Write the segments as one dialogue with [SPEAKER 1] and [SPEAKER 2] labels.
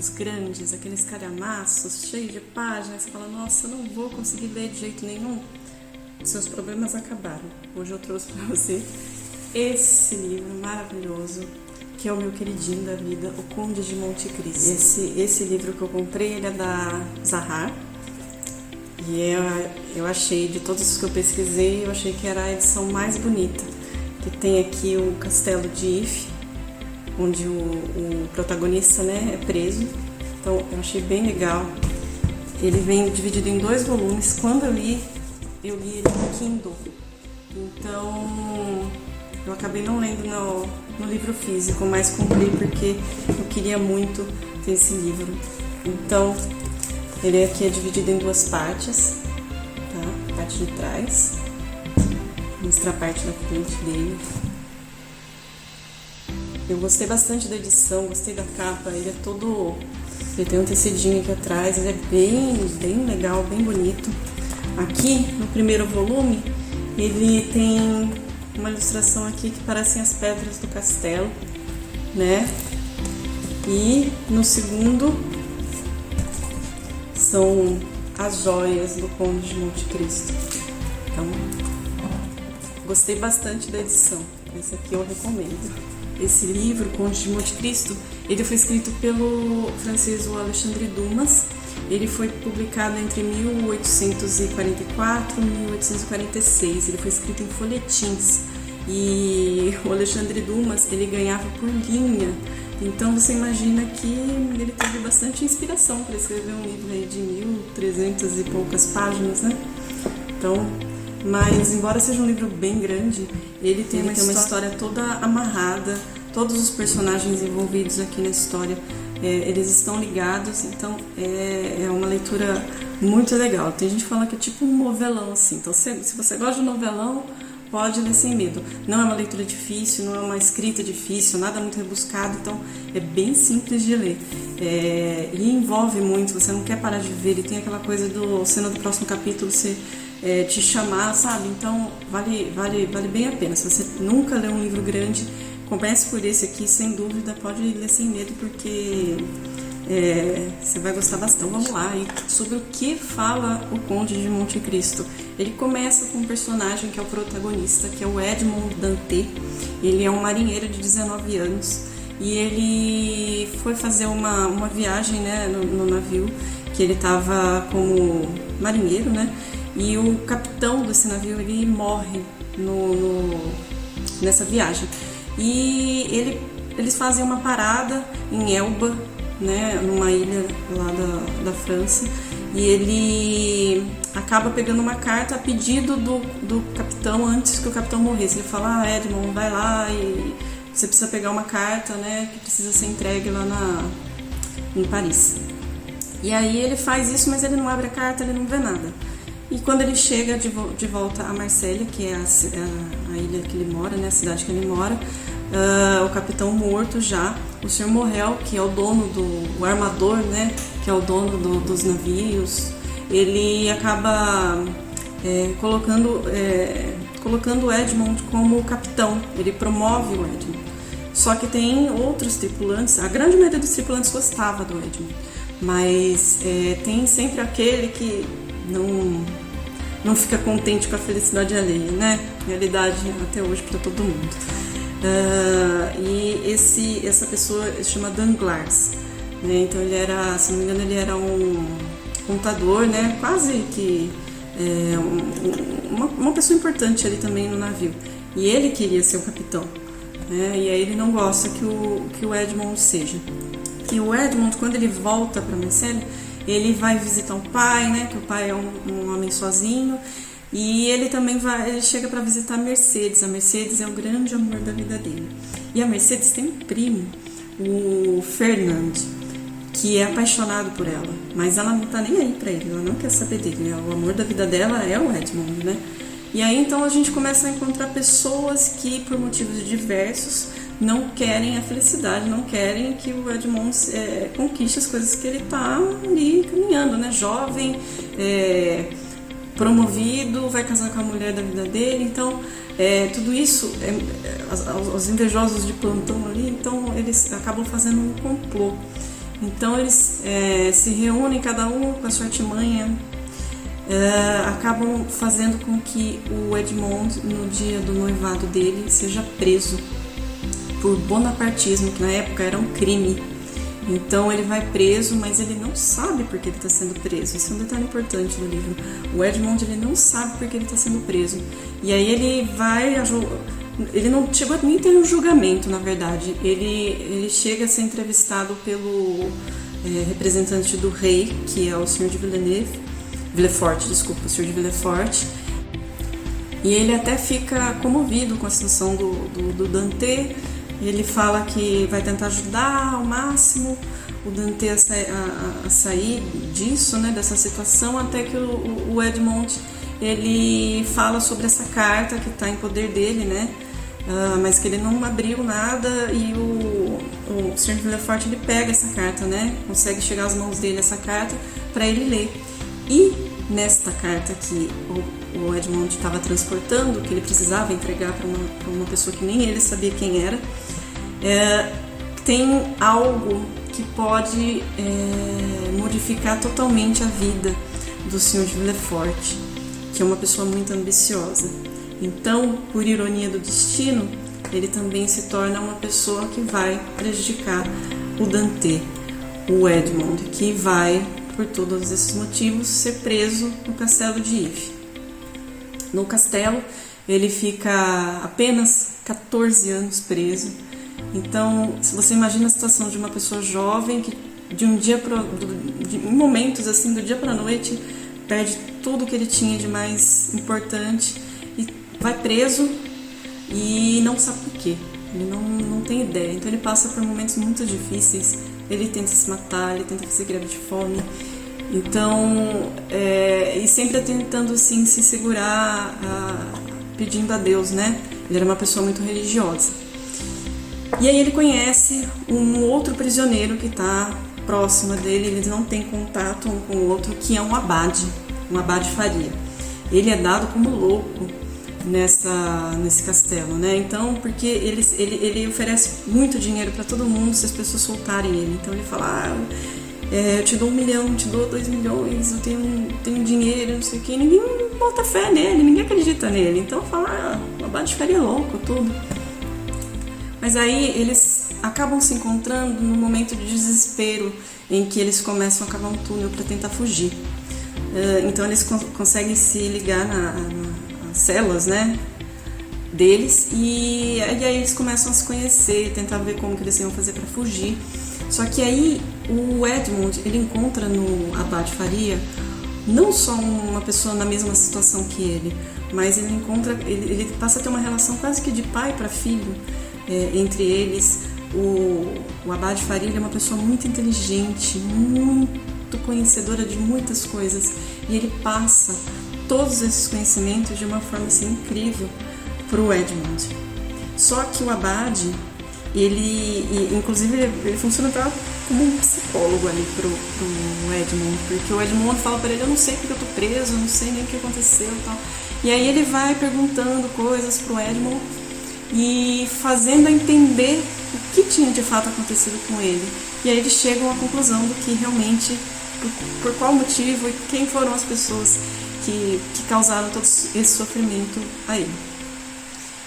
[SPEAKER 1] livros grandes, aqueles calhamaços, cheios de páginas, você fala, nossa, eu não vou conseguir ler de jeito nenhum. Seus problemas acabaram. Hoje eu trouxe para você esse livro maravilhoso, que é o meu queridinho da vida, O Conde de Monte Cristo. Esse livro que eu comprei, ele é da Zahar. E eu achei, de todos os que eu pesquisei, eu achei que era a edição mais bonita. Que tem aqui o castelo de If, onde o protagonista, né, é preso. Então eu achei bem legal. Ele vem dividido em 2 volumes. Quando eu li ele no Kindle. Então eu acabei não lendo no livro físico, mas comprei porque eu queria muito ter esse livro. Então ele aqui é dividido em 2 partes, tá? A parte de trás, vou mostrar a parte da frente dele. Eu gostei bastante da edição, gostei da capa, ele tem um tecidinho aqui atrás, ele é bem legal, bem bonito. Aqui, no primeiro volume, ele tem uma ilustração aqui que parecem as pedras do castelo, né? E no segundo são as joias do Conde de Monte Cristo. Então, gostei bastante da edição. Esse aqui eu recomendo. Esse livro, Conde de Monte Cristo, ele foi escrito pelo francês Alexandre Dumas. Ele foi publicado entre 1844 e 1846. Ele foi escrito em folhetins. E o Alexandre Dumas, ele ganhava por linha. Então você imagina que ele teve bastante inspiração para escrever um livro aí de 1.300 e poucas páginas, né? Então, mas embora seja um livro bem grande, ele tem uma história toda amarrada. Todos os personagens envolvidos aqui na história, eles estão ligados, então é uma leitura muito legal. Tem gente que fala que é tipo um novelão, assim. Então, se você gosta de novelão, pode ler sem medo. Não é uma leitura difícil, não é uma escrita difícil, nada muito rebuscado, então é bem simples de ler. E envolve muito, você não quer parar de ver, ele tem aquela coisa do cena do próximo capítulo, você te chamar, sabe? Então vale bem a pena. Se você nunca leu um livro grande, comece por esse aqui, sem dúvida, pode ler sem medo, porque você vai gostar bastante. Vamos lá, e sobre o que fala o Conde de Monte Cristo. Ele começa com um personagem que é o protagonista, que é o Edmond Dantès. Ele é um marinheiro de 19 anos e ele foi fazer uma viagem, né, no navio, que ele estava como marinheiro, né, e o capitão desse navio, ele morre nessa viagem. E eles fazem uma parada em Elba, né, numa ilha lá da França, e ele acaba pegando uma carta a pedido do capitão antes que o capitão morresse. Ele fala, Edmond, vai lá e você precisa pegar uma carta, né, que precisa ser entregue lá em Paris. E aí ele faz isso, mas ele não abre a carta, ele não vê nada. E quando ele chega de volta a Marsella, que é a ilha que ele mora, né, a cidade que ele mora, o capitão morto já, o Sr. Morrel, que é o dono o armador, né, que é o dono dos navios, ele acaba colocando o Edmond como capitão, ele promove o Edmond. Só que tem outros tripulantes, a grande maioria dos tripulantes gostava do Edmond, mas tem sempre aquele que não fica contente com a felicidade alheia, né? Realidade até hoje para todo mundo. E essa pessoa se chama Danglars, né? Então ele era, se não me engano, ele era um contador, né? Quase que uma pessoa importante ali também no navio. E ele queria ser o capitão, né? E aí ele não gosta que o Edmond seja. E o Edmond, quando ele volta para Marsella, ele vai visitar o pai, né? Que o pai é um homem sozinho. E ele também ele chega para visitar a Mercedes. A Mercedes é o grande amor da vida dele. E a Mercedes tem um primo, o Fernand, que é apaixonado por ela. Mas ela não tá nem aí para ele, ela não quer saber dele. O amor da vida dela é o Edmond, né? E aí então a gente começa a encontrar pessoas que, por motivos diversos, não querem a felicidade, não querem que o Edmond conquiste as coisas que ele está ali caminhando, né? Jovem, promovido, vai casar com a mulher da vida dele, então tudo isso, os invejosos de plantão ali, então eles acabam fazendo um complô. Então eles se reúnem, cada um com a sua artimanha, acabam fazendo com que o Edmond, no dia do noivado dele, seja preso por bonapartismo, que na época era um crime. Então ele vai preso, mas ele não sabe por que ele está sendo preso. Isso é um detalhe importante no livro. O Edmond, ele não sabe por que ele está sendo preso. E aí ele vai... Ele não chegou nem a ter um julgamento, na verdade. Ele chega a ser entrevistado pelo representante do rei, que é o Sr. de Villefort, o Sr. de Villefort. E ele até fica comovido com a situação do Dante. Ele fala que vai tentar ajudar ao máximo o Dante a sair disso, né, dessa situação, até que o Edmond, ele fala sobre essa carta que está em poder dele, né, mas que ele não abriu nada, e o Sr. Villefort, ele pega essa carta, né, consegue chegar às mãos dele essa carta para ele ler. E nesta carta que o Edmond estava transportando, que ele precisava entregar para uma pessoa que nem ele sabia quem era, tem algo que pode modificar totalmente a vida do Sr. de Villefort, que é uma pessoa muito ambiciosa. Então, por ironia do destino, ele também se torna uma pessoa que vai prejudicar o Dante, o Edmond, que vai, por todos esses motivos, ser preso no castelo de Yves. No castelo, ele fica apenas 14 anos preso. Então, se você imagina a situação de uma pessoa jovem que em momentos assim, do dia para a noite, perde tudo que ele tinha de mais importante e vai preso e não sabe por quê. Ele não tem ideia. Então ele passa por momentos muito difíceis. Ele tenta se matar, ele tenta fazer greve de fome. Então, e sempre tentando assim, se segurar, pedindo a Deus, né? Ele era uma pessoa muito religiosa. E aí ele conhece um outro prisioneiro que está próximo dele, eles não têm contato um com o outro, que é um abade Faria. Ele é dado como louco nesse castelo, né? Então, porque ele oferece muito dinheiro para todo mundo se as pessoas soltarem ele. Então ele fala, eu te dou 1 milhão, te dou 2 milhões, eu tenho dinheiro, não sei o que. Ninguém bota fé nele, ninguém acredita nele. Então fala, o abade Faria é louco, tudo. Mas aí eles acabam se encontrando num momento de desespero em que eles começam a cavar um túnel para tentar fugir. Então eles conseguem se ligar nas celas, né, deles, e aí eles começam a se conhecer, tentar ver como que eles iam fazer para fugir. Só que aí o Edmond, ele encontra no abade Faria não só uma pessoa na mesma situação que ele, mas ele passa a ter uma relação quase que de pai para filho. Entre eles, o abade Faria é uma pessoa muito inteligente, muito conhecedora de muitas coisas, e ele passa todos esses conhecimentos de uma forma assim, incrível para o Edmond. Só que o abade, inclusive ele funciona como um psicólogo ali pro Edmond, porque o Edmond fala para ele, eu não sei porque eu tô preso, eu não sei nem o que aconteceu e tal. E aí ele vai perguntando coisas pro Edmond e fazendo a entender o que tinha de fato acontecido com ele. E aí eles chegam à conclusão do que realmente, por qual motivo e quem foram as pessoas que causaram todo esse sofrimento a ele.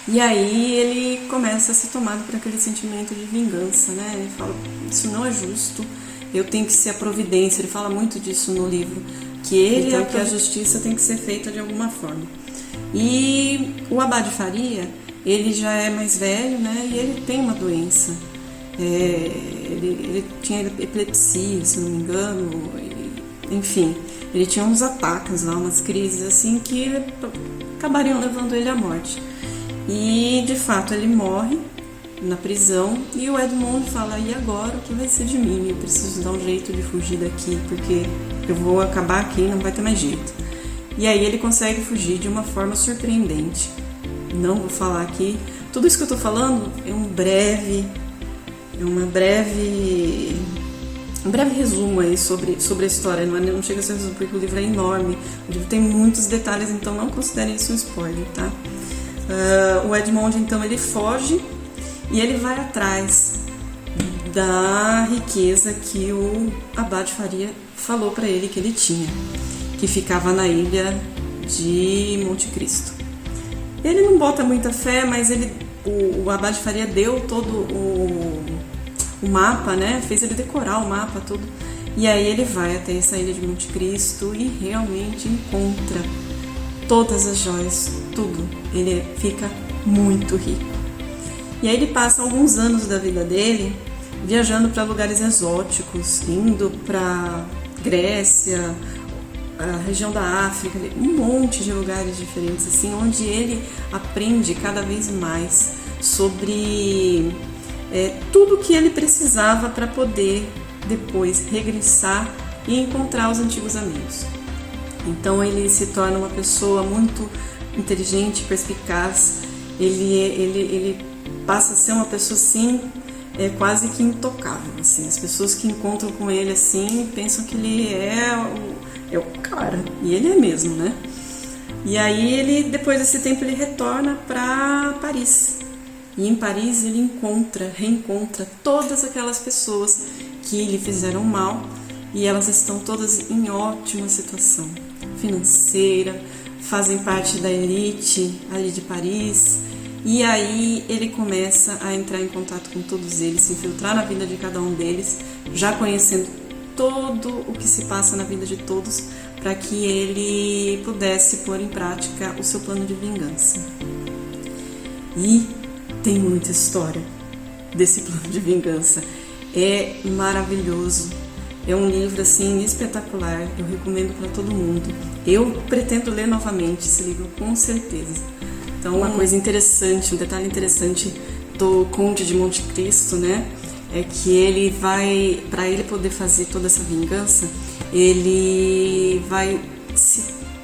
[SPEAKER 1] E aí ele começa a ser tomado por aquele sentimento de vingança, né? Ele fala, isso não é justo, eu tenho que ser a providência. Ele fala muito disso no livro, que a justiça tem que ser feita de alguma forma. E o abade Faria, ele já é mais velho, né? E ele tem uma doença. Ele tinha epilepsia, se não me engano. Enfim, ele tinha uns ataques lá, umas crises assim que acabariam levando ele à morte. E de fato ele morre na prisão e o Edmond fala, e agora o que vai ser de mim? Eu preciso dar um jeito de fugir daqui, porque eu vou acabar aqui e não vai ter mais jeito. E aí ele consegue fugir de uma forma surpreendente. Não vou falar aqui, tudo isso que eu tô falando é um breve resumo aí sobre a história, não chega a ser resumo porque o livro é enorme, o livro tem muitos detalhes, então não considerem isso um spoiler, tá? O Edmond, então, ele foge e ele vai atrás da riqueza que o Abade Faria falou para ele que ele tinha, que ficava na ilha de Monte Cristo. Ele não bota muita fé, mas o Abade Faria deu todo o mapa, né? Fez ele decorar o mapa todo. E aí ele vai até essa ilha de Monte Cristo e realmente encontra todas as joias, tudo. Ele fica muito rico. E aí ele passa alguns anos da vida dele viajando para lugares exóticos, indo para Grécia, a região da África, um monte de lugares diferentes, assim, onde ele aprende cada vez mais sobre tudo que ele precisava para poder depois regressar e encontrar os antigos amigos. Então ele se torna uma pessoa muito inteligente, perspicaz. Ele passa a ser uma pessoa assim, quase que intocável, assim. As pessoas que encontram com ele assim pensam que ele é o cara, e ele é mesmo, né? E aí ele, depois desse tempo, ele retorna para Paris. E em Paris ele reencontra todas aquelas pessoas que lhe fizeram mal, e elas estão todas em ótima situação financeira, fazem parte da elite ali de Paris. E aí ele começa a entrar em contato com todos eles, se infiltrar na vida de cada um deles, já conhecendo todo o que se passa na vida de todos, para que ele pudesse pôr em prática o seu plano de vingança. E tem muita história desse plano de vingança. É maravilhoso. É um livro assim espetacular. Eu recomendo para todo mundo. Eu pretendo ler novamente esse livro, com certeza. Então, uma coisa interessante, um detalhe interessante do Conde de Monte Cristo, né, é que ele vai, para ele poder fazer toda essa vingança, ele vai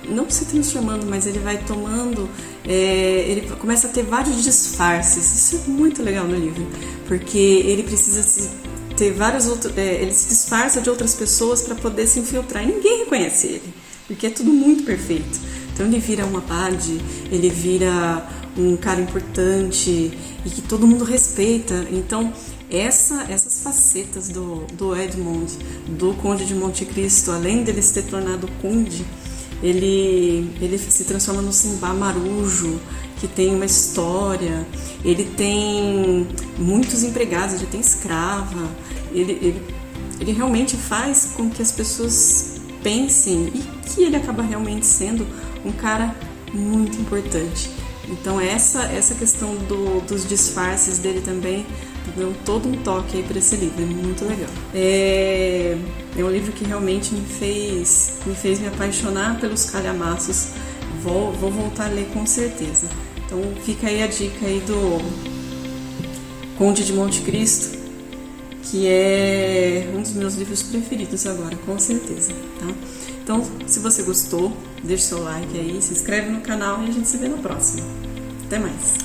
[SPEAKER 1] não se transformando, mas ele vai tomando, ele começa a ter vários disfarces. Isso é muito legal no livro, porque ele precisa ter vários outros, ele se disfarça de outras pessoas para poder se infiltrar, e ninguém reconhece ele, porque é tudo muito perfeito. Então ele vira um abade, ele vira um cara importante e que todo mundo respeita. Então essas facetas do Edmond, do Conde de Monte Cristo, além dele se ter tornado conde, ele se transforma no Simba Marujo, que tem uma história. Ele tem muitos empregados, ele tem escrava. Ele realmente faz com que as pessoas pensem, e que ele acaba realmente sendo um cara muito importante. Então essa questão dos disfarces dele também deu todo um toque aí para esse livro, é muito legal. É um livro que realmente me fez me apaixonar pelos calhamaços. Vou voltar a ler com certeza. Então fica aí a dica aí do Conde de Monte Cristo, que é um dos meus livros preferidos agora, com certeza, tá? Então, se você gostou, deixe seu like aí, se inscreve no canal e a gente se vê no próximo. Até mais!